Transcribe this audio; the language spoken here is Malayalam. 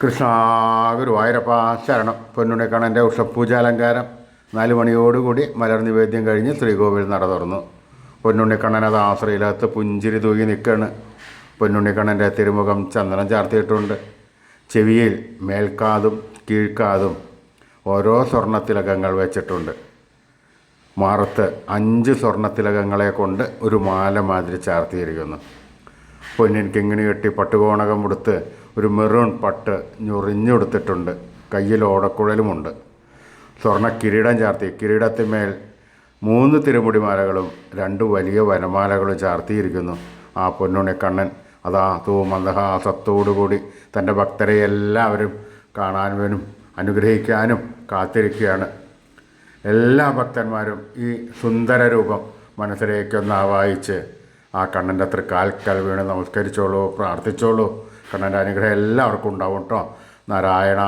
കൃഷ്ണ ഗുരുവായൂരപ്പ ശരണം. പൊന്നുണ്ണിക്കണ്ണൻ്റെ ഉഷപ്പൂജാലങ്കാരം 4 മണിയോടുകൂടി മലർ നിവേദ്യം കഴിഞ്ഞ് ശ്രീകോവിൽ നട തുറന്നു. പൊന്നുണ്ണിക്കണ്ണൻ അത് ആശ്രയിലകത്ത് പുഞ്ചിരി തൂകി നിൽക്കുകയാണ്. പൊന്നുണ്ണിക്കണ്ണൻ്റെ തിരുമുഖം ചന്ദനം ചാർത്തിയിട്ടുണ്ട്. ചെവിയിൽ മേൽക്കാതും കീഴ്ക്കാതും ഓരോ സ്വർണ്ണത്തിലകങ്ങൾ വെച്ചിട്ടുണ്ട്. മാറത്ത് 5 സ്വർണ്ണത്തിലകങ്ങളെ കൊണ്ട് ഒരു മാല മാതിരി ചാർത്തിയിരിക്കുന്നു. പൊന്നിൻ കിങ്ങിണി കെട്ടി പട്ടുകോണകം ഉടുത്ത് ഒരു മെറൂൺ പട്ട് ഞൊറിഞ്ഞെടുത്തിട്ടുണ്ട്. കയ്യിൽ ഓടക്കുഴലുമുണ്ട്. സ്വർണ്ണ കിരീടം ചാർത്തി കിരീടത്തിന്മേൽ 3 തിരുമുടിമാലകളും 2 വലിയ വനമാലകളും ചാർത്തിയിരിക്കുന്നു. ആ പൊന്നുണ്ണിക്കണ്ണൻ അതാ മന്ദഹാസത്തോടുകൂടി തൻ്റെ ഭക്തരെ എല്ലാവരും കാണാനും അനുഗ്രഹിക്കാനും കാത്തിരിക്കുകയാണ്. എല്ലാ ഭക്തന്മാരും ഈ സുന്ദര രൂപം മനസ്സിലേക്കൊന്ന് ആവാഹിച്ച് ആ കണ്ണൻ്റെ തൃക്കാൽക്കൽ വീണ് നമസ്കരിച്ചോളൂ, പ്രാർത്ഥിച്ചോളൂ. കണ്ണൻ്റെ അനുഗ്രഹം എല്ലാവർക്കും ഉണ്ടാവും കേട്ടോ. നാരായണ.